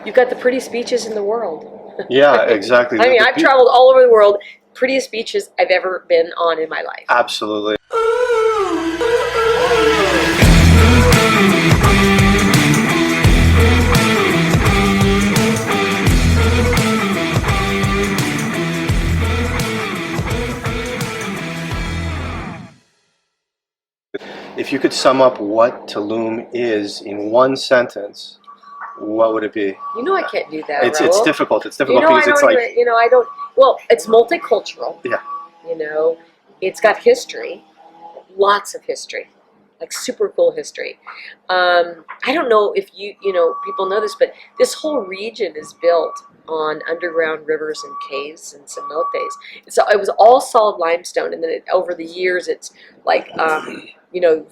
You've got the prettiest beaches in the world. Yeah, exactly. I mean, I've traveled all over the world. Prettiest beaches I've ever been on in my life. Absolutely. If you could sum up what Tulum is in one sentence, what would it be? You know I can't do that, It's Raul. difficult. It's difficult You know, because it's like I don't. Well, it's multicultural. Yeah. You know, it's got history, lots of history, like super cool history. I don't know if people know this, but this whole region is built on underground rivers and caves and cenotes. So it was all solid limestone, and then over the years, it's like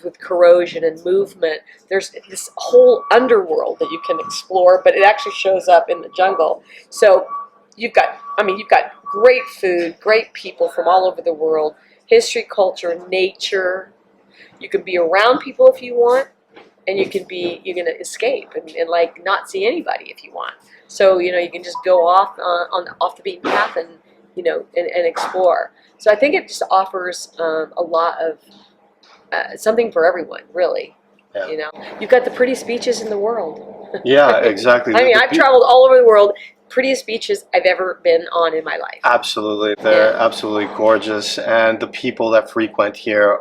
with corrosion and movement, there's this whole underworld that you can explore, but it actually shows up in the jungle. So you've got great food, great people from all over the world, history, culture, nature. You can be around people if you want, and you're gonna escape and like not see anybody if you want. So you can just go off off the beaten path and and explore. So I think it just offers a lot of something for everyone, really. Yeah. You've got the prettiest beaches in the world. Yeah, exactly. I mean, I've traveled all over the world. Prettiest beaches I've ever been on in my life. Absolutely, they're absolutely gorgeous, and the people that frequent here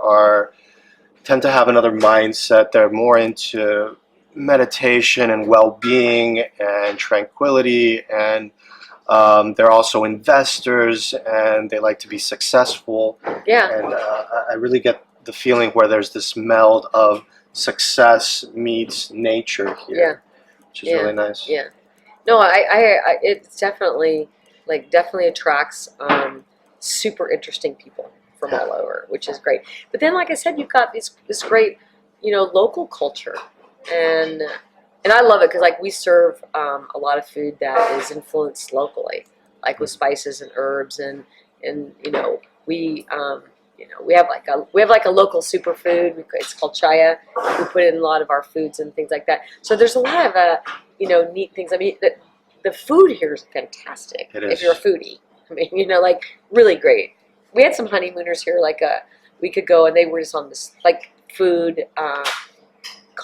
tend to have another mindset. They're more into meditation and well-being and tranquility, and they're also investors, and they like to be successful. Yeah. And I really get the feeling where there's this meld of success meets nature here, which is really nice. Yeah. No, it's definitely attracts super interesting people from all over, which is great. But then, like I said, you've got this great, local culture, and I love it because we serve a lot of food that is influenced locally, like with spices and herbs, and we we have like a local superfood. It's called chaya. We put it in a lot of our foods and things like that. So there's a lot of neat things. I mean, the food here is fantastic. It is. If you're a foodie. I mean, really great. We had some honeymooners here like a week ago, and they were just on this food,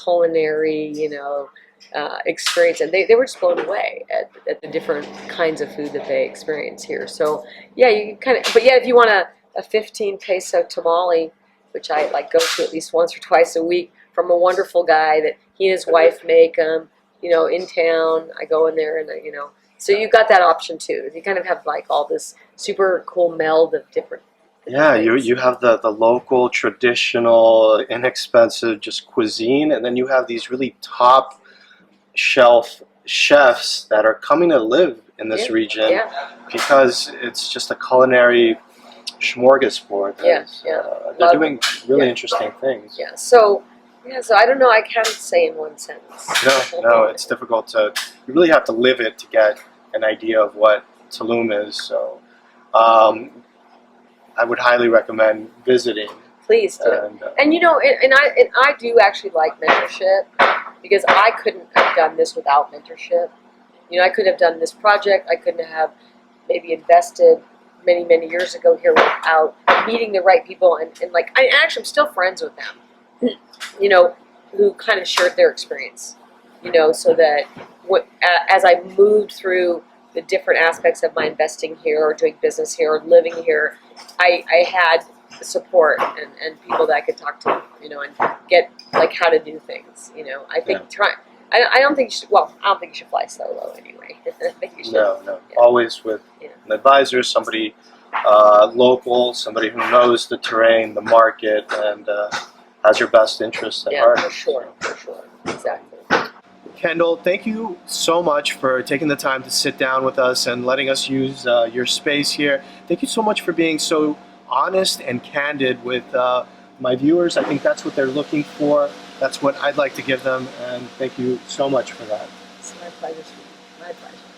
culinary, experience, and they were just blown away at the different kinds of food that they experience here. So yeah, you but if you want a 15 peso tamale, which I go to at least once or twice a week from a wonderful guy that he and his wife make them, in town. I go in there and so you've got that option too. You kind of have all this super cool meld of different things. You have the local, traditional, inexpensive just cuisine, and then you have these really top shelf chefs that are coming to live in this region because it's just a culinary smorgasbord. They're doing really interesting things. Yeah. So I don't know. I can't say in one sentence. No, it's difficult to. You really have to live it to get an idea of what Tulum is. So, I would highly recommend visiting. Please do. And I do actually like mentorship because I couldn't have done this without mentorship. I couldn't have done this project. I couldn't have maybe invested many years ago here without meeting the right people and I'm still friends with them. Who kind of shared their experience, so that as I moved through the different aspects of my investing here or doing business here or living here, I had support and people that I could talk to, and get how to do things. I think I don't think you should. Well, I don't think you should fly solo anyway. I think you should. No. Yeah. Always with an advisor, somebody local, somebody who knows the terrain, the market, and has your best interests at heart. For sure, exactly. Kendall, thank you so much for taking the time to sit down with us and letting us use your space here. Thank you so much for being so honest and candid with my viewers. I think that's what they're looking for. That's what I'd like to give them, and thank you so much for that. It's my pleasure. My pleasure.